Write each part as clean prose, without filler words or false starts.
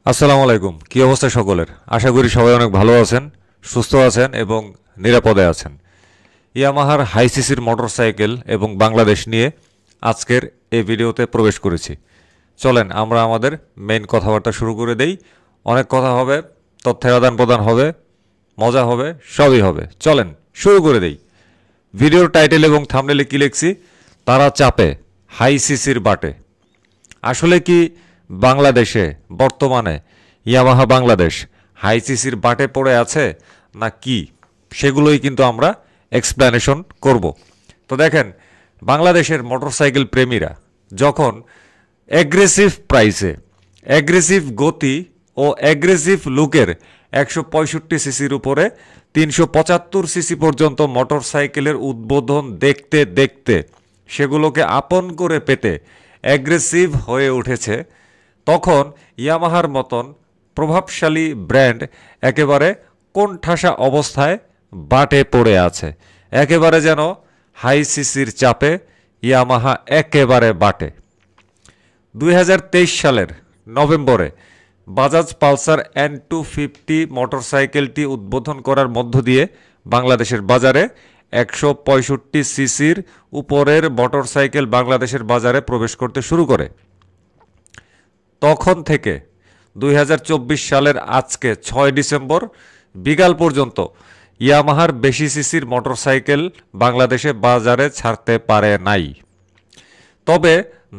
আসসালামু আলাইকুম। কি অবস্থা সকলের? আশা করি সবাই অনেক ভালো আছেন, সুস্থ আছেন এবং নিরাপদে আছেন। ইয়ামাহার হাই সিসির মোটরসাইকেল এবং বাংলাদেশ নিয়ে আজকের এই ভিডিওতে প্রবেশ করেছি। চলেন আমরা আমাদের মেইন কথাবার্তা শুরু করে দেই। অনেক কথা হবে, তথ্যের আদান প্রদান হবে, মজা হবে, সবই হবে। চলেন শুরু করে দেই। ভিডিওর টাইটেল এবং থাম্বনেলে কি লিখছি? তারা চাপে, হাই সিসির বাটে। আসলে কি বাংলাদেশে বর্তমানে ইয়ামাহা বাংলাদেশ হাই সিসির বাটে পড়ে আছে না কি, সেগুলোই কিন্তু আমরা এক্সপ্লেনেশন করব। তো দেখেন, বাংলাদেশের মোটরসাইকেল প্রেমীরা যখন অ্যাগ্রেসিভ প্রাইসে, অ্যাগ্রেসিভ গতি ও অ্যাগ্রেসিভ লুকের 165 সিসির উপরে 375 সিসি পর্যন্ত মোটরসাইকেলের উদ্বোধন দেখতে দেখতে সেগুলোকে আপন করে পেতে অ্যাগ্রেসিভ হয়ে উঠেছে, তখন ইয়ামাহার মতন প্রভাবশালী ব্র্যান্ড একেবারে কোণঠাসা অবস্থায় বাটে পড়ে আছে। একেবারে যেন হাই সিসির চাপে ইয়ামাহা একেবারে বাটে। 2023 সালের নভেম্বরে বাজাজ পালসার N250 মোটরসাইকেলটি উদ্বোধন করার মধ্য দিয়ে বাংলাদেশের বাজারে 165 সিসির উপরের মোটরসাইকেল বাংলাদেশের বাজারে প্রবেশ করতে শুরু করে। তখন থেকে 2024 সালের আজকে 6 ডিসেম্বর বিকাল পর্যন্ত ইয়ামাহার বেশি সিসির মোটরসাইকেল বাংলাদেশে বাজারে ছাড়তে পারে নাই। তবে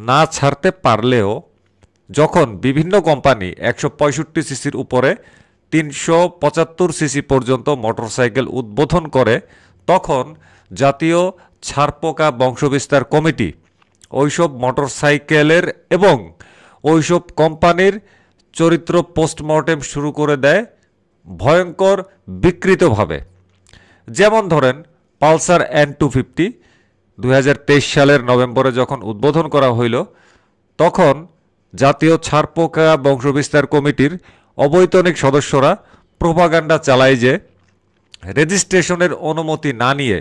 না ছাড়তে পারলেও যখন বিভিন্ন কোম্পানি 165 সিসির উপরে 375 সিসি পর্যন্ত মোটরসাইকেল উদ্বোধন করে, তখন জাতীয় ছারপোকা বংশবিস্তার কমিটি ওইসব মোটরসাইকেলের এবং ওইসব কোম্পানির চরিত্র পোস্টমর্টেম শুরু করে দেয় ভয়ঙ্কর বিকৃতভাবে। যেমন ধরেন, পালসার N250 2023 সালের নভেম্বরে যখন উদ্বোধন করা হইল, তখন জাতীয় ছারপোকা বংশবিস্তার কমিটির অবৈতনিক সদস্যরা প্রোপাগান্ডা চালায় যে রেজিস্ট্রেশনের অনুমতি না নিয়ে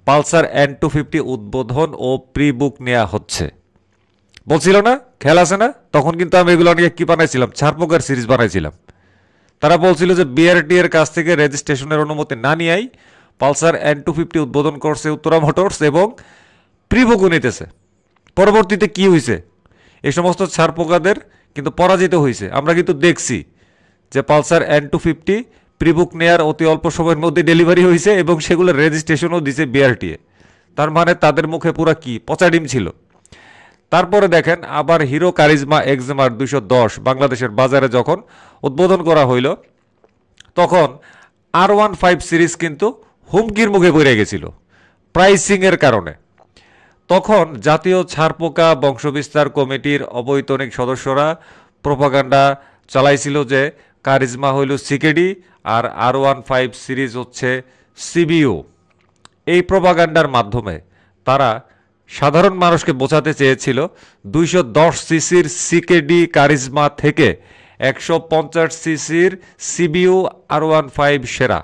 পালসার N250 উদ্বোধন ও প্রি বুক নেওয়া হচ্ছে। বলছিল না, খেয়াল আছে না? তখন কিন্তু আমি এগুলো নিয়ে কি বানাইছিলাম, ছারপোকার সিরিজ বানাইছিলাম। তারা বলছিল যে বিআরটি এর কাছ থেকে রেজিস্ট্রেশনের অনুমতি না নিয়েই পালসার N250 উদ্বোধন করছে উত্তরা মোটরস এবং প্রিবুকও নিতেছে। পরবর্তীতে কি হয়েছে? এই সমস্ত ছারপোকাদের কিন্তু পরাজিত হয়েছে। আমরা কিন্তু দেখছি যে পালসার N250 প্রিবুক নেয়ার অতি অল্প সময়ের মধ্যে ডেলিভারি হয়েছে এবং সেগুলোর রেজিস্ট্রেশনও দিছে বিআরটিএ। তার মানে তাদের মুখে পুরা কি পচা ডিম ছিল। তারপরে দেখেন, আবার হিরো কারিজমা এক্সমার 210 বাংলাদেশের বাজারে যখন উদ্বোধন করা হইল, তখন R15 সিরিজ কিন্তু হুমকির মুখে পড়ে গেছিল প্রাইসিংয়ের কারণে। তখন জাতীয় ছারপোকা বংশবিস্তার কমিটির অবৈতনিক সদস্যরা প্রোপাগান্ডা চালাইছিল যে কারিজমা হইল সিকেডি আর R15 সিরিজ হচ্ছে সিবিইউ। এই প্রোপাগান্ডার মাধ্যমে তারা সাধারণ মানুষকে বোঝাতে চেয়েছিল 210 সিসির সিকেডি কারিজমা থেকে 150 সিসির সিবিইউ R15 সেরা।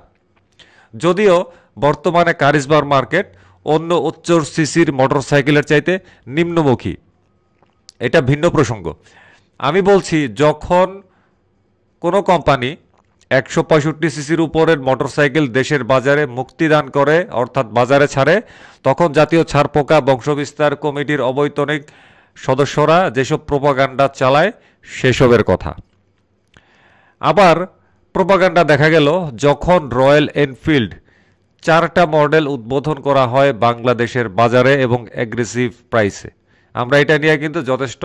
যদিও বর্তমানে কারিজমার মার্কেট অন্য উচ্চ সিসির মোটরসাইকেলের চাইতে নিম্নমুখী, এটা ভিন্ন প্রসঙ্গ। আমি বলছি, যখন কোনো কোম্পানি 165 সিসির উপরের মোটরসাইকেল দেশের বাজারে মুক্তিদান করে, অর্থাৎ বাজারে ছাড়ে, তখন জাতীয় ছারপোকা বংশবিস্তার কমিটির অবৈতনিক সদস্যরা যেসব প্রোপাগান্ডা চালায় সেসবের কথা। আবার প্রোপাগান্ডা দেখা গেল যখন রয়্যাল এনফিল্ড 4টা মডেল উদ্বোধন করা হয় বাংলাদেশের বাজারে এবং অ্যাগ্রেসিভ প্রাইসে। আমরা এটা নিয়ে কিন্তু যথেষ্ট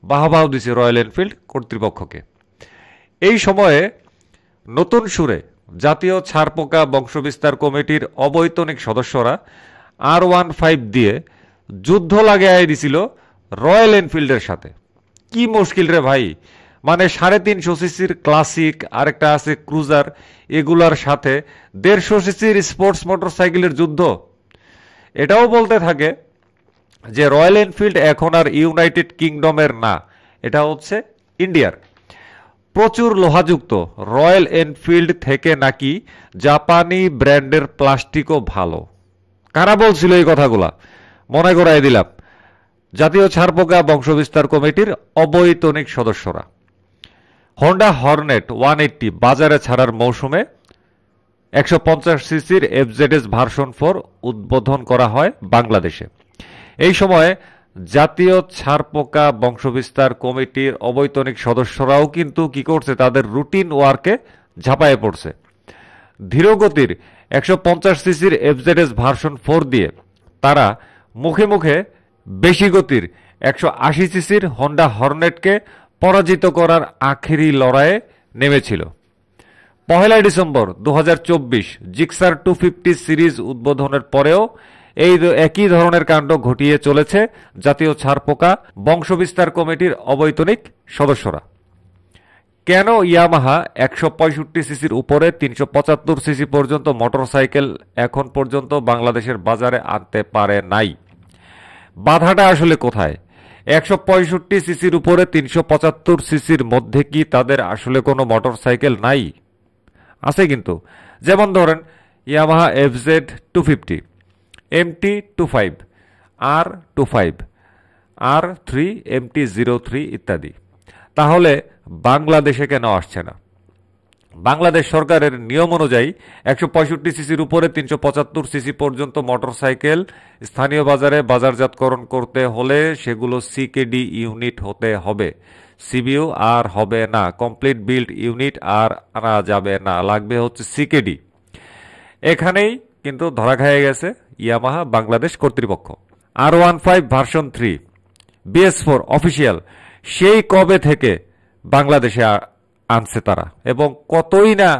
বাহবাহ দিছি রয়্যাল এনফিল্ড কর্তৃপক্ষকে। এই সময়ে নতুন সুরে জাতীয় ছারপোকা বংশবিস্তার কমিটির অবৈতনিক সদস্যরা R15 দিয়ে যুদ্ধ লাগিয়ে দিছিল রয়্যাল এনফিল্ডের সাথে। কি মুশকিল রে ভাই! মানে 350 সিসির ক্লাসিক, আরেকটা আছে ক্রুজার, এগুলার সাথে 150 সিসির স্পোর্টস মোটরসাইকেলের যুদ্ধ। এটাও বলতে থাকে যে রয়্যাল এনফিল্ড এখন আর ইউনাইটেড কিংডমের না, এটা হচ্ছে ইন্ডিয়ার। প্রচুর লোহাযুক্ত রয়্যাল এনফিল্ড থেকে নাকি জাপানি ব্র্যান্ডের প্লাস্টিকও ভালো। কারা বলছিল এই কথাগুলা? মনে করাই দিলাম, জাতীয় ছারপোকা বংশবিস্তার কমিটির অবৈতনিক সদস্যরা। হন্ডা হরনেট 180 বাজারে ছাড়ার মৌসুমে 150 সিসির এফজেডএস ভার্সন 4 উদ্বোধন করা হয় বাংলাদেশে। এই সময় জাতীয় ছারপোকা বংশবিস্তার কমিটির অবৈতনিক সদস্যরাও কিন্তু কি করছে, তাদের রুটিন ওয়ার্কে ঝাঁপায়ে পড়ছে। ধীরগতির 150 সিসির এফজেডএস ভার্সন 4 দিয়ে তারা মুখে মুখে বেশি গতির 180 সিসির হন্ডা হরনেটকে পরাজিত করার আখেরি লড়াইয়ে নেমেছিল। 1 ডিসেম্বর 2024 জিক্সার 250 সিরিজ উদ্বোধনের পরেও এই একই ধরনের কাণ্ড ঘটিয়ে চলেছে জাতীয় ছারপোকা বংশবিস্তার কমিটির অবৈতনিক সদস্যরা। কেন ইয়ামাহা 165 সিসির উপরে 375 সিসি পর্যন্ত মোটরসাইকেল এখন পর্যন্ত বাংলাদেশের বাজারে আনতে পারে নাই? বাধাটা আসলে কোথায়? 165 সিসির উপরে 375 সিসির মধ্যে কি তাদের আসলে কোনো মোটরসাইকেল নাই? আছে কিন্তু। যেমন ধরেন Yamaha FZ 250, MT25, R25, R3, MT03 ইত্যাদি। তাহলে বাংলাদেশে কেন আসছে না? বাংলাদেশ সরকারের নিয়ম অনুযায়ী 165 সিসির উপরে 375 সিসি পর্যন্ত মোটরসাইকেল স্থানীয় বাজারে বাজারজাতকরণ করতে হলে সেগুলো সিকেডি ইউনিট হতে হবে। সিবিইউ আর হবে না, কমপ্লিট বিল্ড ইউনিট আর আনা যাবে না, লাগবে হচ্ছে সিকেডি। এখানেই কিন্তু ধরা খেয়ে গেছে ইয়ামাহা বাংলাদেশ কর্তৃপক্ষ। R15 ভার্সন 3 BS4 অফিসিয়াল সেই কবে থেকে বাংলাদেশে আনছে তারা, এবং কতই না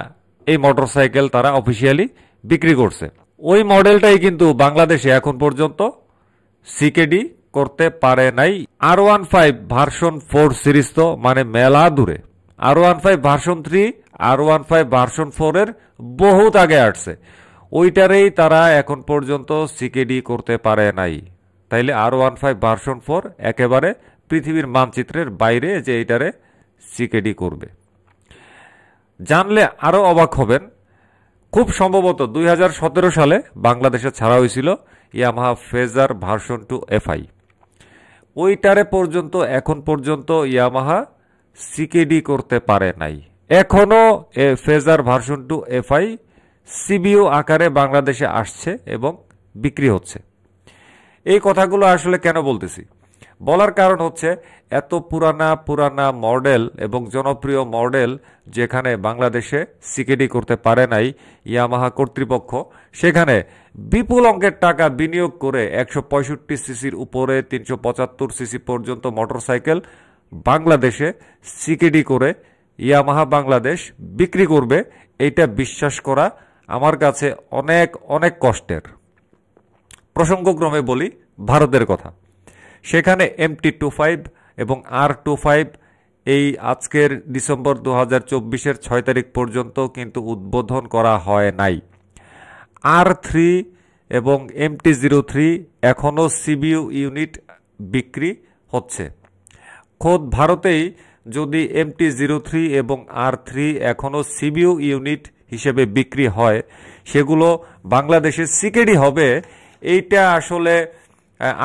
এই মোটরসাইকেল তারা অফিসিয়ালি বিক্রি করছে। ওই মডেলটাই কিন্তু বাংলাদেশে এখন পর্যন্ত সিকেডি করতে পারে নাই। R15 ভার্সন 4 সিরিজ তো মানে মেলা দূরে। R15 ভার্সন 3, R15 ভার্সন 4 এর বহুত আগে আসছে, ওইটারেই তারা এখন পর্যন্ত সিকেডি করতে পারে নাই। তাইলে R15 ভার্সন 4 একেবারে পৃথিবীর মানচিত্রের বাইরে যে এইটারে সিকেডি করবে। জানলে আরো অবাক হবেন, খুব সম্ভবত 2017 সালে বাংলাদেশে ছাড়া হয়েছিল ইয়ামাহা ফেজার ভার্সন 2 FI। ওইটারে পর্যন্ত এখন পর্যন্ত ইয়ামাহা সিকেডি করতে পারে নাই। এখনো ফেজার ভার্সন 2 FI সিবিইউ আকারে বাংলাদেশে আসছে এবং বিক্রি হচ্ছে। এই কথাগুলো আসলে কেন বলতেছি? বলার কারণ হচ্ছে এত পুরানা মডেল এবং জনপ্রিয় মডেল যেখানে বাংলাদেশে সিকেডি করতে পারে নাই ইয়ামাহা কর্তৃপক্ষ, সেখানে বিপুল অঙ্কের টাকা বিনিয়োগ করে 165 সিসির উপরে 375 সিসি পর্যন্ত মোটরসাইকেল বাংলাদেশে সিকেডি করে ইয়ামাহা বাংলাদেশ বিক্রি করবে, এইটা বিশ্বাস করা আমার কাছে অনেক অনেক কষ্টের। প্রসঙ্গক্রমে বলি ভারতের কথা। সেখানে MT25 এবং R25 এই আজকের ডিসেম্বর 2024-এর 6 তারিখ পর্যন্ত কিন্তু উদ্বোধন করা হয় নাই। R3 এবং MT03 এখনও সিবিইউ ইউনিট বিক্রি হচ্ছে। খোদ ভারতেই যদি MT03 এবং R3 এখনও সিবিইউ ইউনিট হিসেবে বিক্রি হয়, সেগুলো বাংলাদেশে সিকেডি হবে, এইটা আসলে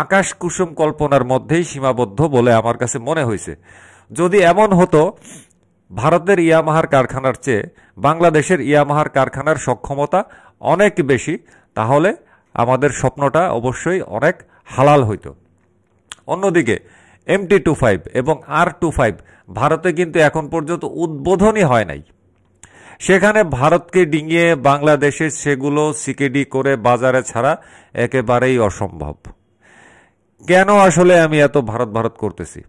আকাশ কুসুম কল্পনার মধ্যেই সীমাবদ্ধ বলে আমার কাছে মনে হয়েছে। যদি এমন হতো ভারতের ইয়ামাহার কারখানার চেয়ে বাংলাদেশের ইয়ামাহার কারখানার সক্ষমতা অনেক বেশি, তাহলে আমাদের স্বপ্নটা অবশ্যই অনেক হালাল হইতো। অন্যদিকে MT25 এবং R25 ভারতে কিন্তু এখন পর্যন্ত উদ্বোধনই হয় নাই। সেখানে ভারতকে ডিঙিয়ে বাংলাদেশে সেগুলো সিকেডি করে বাজারে ছাড়া একেবারেই অসম্ভব। কেন আসলে আমি এত ভারত করতেছি?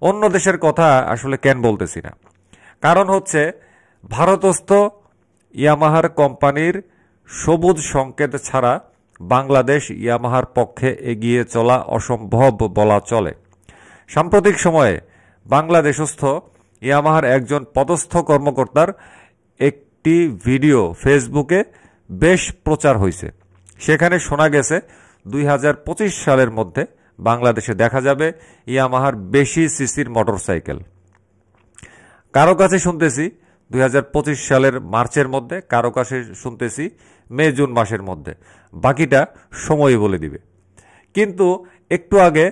অন্য দেশের কথা আসলে কেন বলতেছি না, কারণ হচ্ছে ভারতস্থ ইয়ামাহার কোম্পানির সবুজ সংকেত ছাড়া বাংলাদেশ ইয়ামাহার পক্ষে এগিয়ে চলা অসম্ভব বলা চলে। সাম্প্রতিক সময়ে বাংলাদেশস্থ ইয়ামাহার একজন পদস্থ কর্মকর্তার একটি ভিডিও ফেসবুকে বেশ প্রচার হয়েছে। সেখানে শোনা গেছে 2025 সালের মধ্যে বাংলাদেশে দেখা যাবে ইয়ামাহার বেশি সিসির মোটরসাইকেল। কারো কাছে শুনতেছি 2025 সালের মার্চের মধ্যে, কারো কাছে শুনতেছি মে জুন মাসের মধ্যে, বাকিটা সময় বলে দিবে। কিন্তু একটু আগে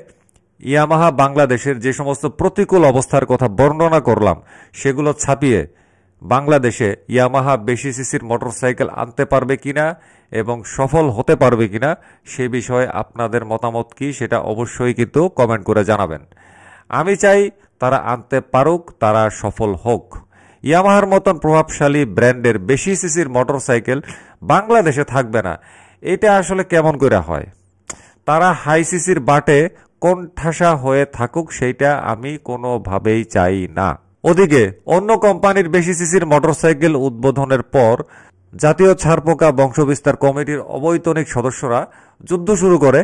ইয়ামাহা বাংলাদেশের যে সমস্ত প্রতিকূল অবস্থার কথা বর্ণনা করলাম সেগুলো ছাপিয়ে বাংলাদেশে ইয়ামাহা বেশি সিসির মোটরসাইকেল আনতে পারবে কিনা এবং সফল হতে পারবে কিনা সে বিষয়ে আপনাদের মতামত কি সেটা অবশ্যই কিন্তু কমেন্ট করে জানাবেন। আমি চাই তারা আনতে পারুক, তারা সফল হোক। ইয়ামাহার মতন প্রভাবশালী ব্র্যান্ডের বেশি সিসির মোটরসাইকেল বাংলাদেশে থাকবে না, এটা আসলে কেমন করে হয়? তারা হাই সিসির বাটে কোণঠাসা হয়ে থাকুক, সেইটা আমি কোনোভাবেই চাই না। ওদিকে অন্য কোম্পানির বেশি সিসির মোটরসাইকেল উদ্বোধনের পর জাতীয় ছারপোকা বংশবিস্তার কমিটির অবৈতনিক সদস্যরা যুদ্ধ শুরু করে।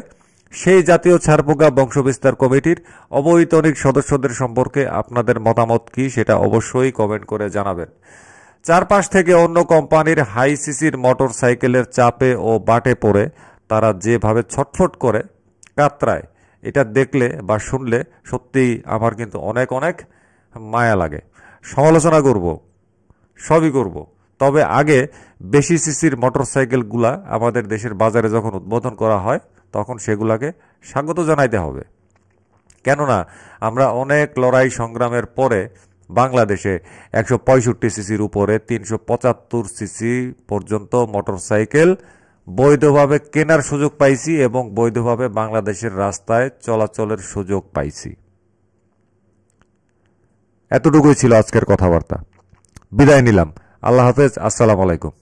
সেই জাতীয় ছারপোকা বংশবিস্তার কমিটির অবৈতনিক সদস্যদের সম্পর্কে আপনাদের মতামত কি সেটা অবশ্যই কমেন্ট করে জানাবেন। চারপাশ থেকে অন্য কোম্পানির হাই সিসির মোটর সাইকেলের চাপে ও বাটে পড়ে তারা যেভাবে ছটফট করে কাতরায়, এটা দেখলে বা শুনলে সত্যিই আমার কিন্তু অনেক অনেক মায়া লাগে। সমালোচনা করব, সবই করব, তবে আগে বেশি সিসির মোটরসাইকেলগুলা আমাদের দেশের বাজারে যখন উদ্বোধন করা হয় তখন সেগুলাকে স্বাগত জানাইতে হবে। কেননা আমরা অনেক লড়াই সংগ্রামের পরে বাংলাদেশে 165 সিসির উপরে 375 সিসি পর্যন্ত মোটরসাইকেল বৈধভাবে কেনার সুযোগ পাইছি এবং বৈধভাবে বাংলাদেশের রাস্তায় চলাচলের সুযোগ পাইছি। এতটুকুই ছিল আজকের কথাবার্তা। বিদায় নিলাম। আল্লাহ হাফেজ। আসসালামু আলাইকুম।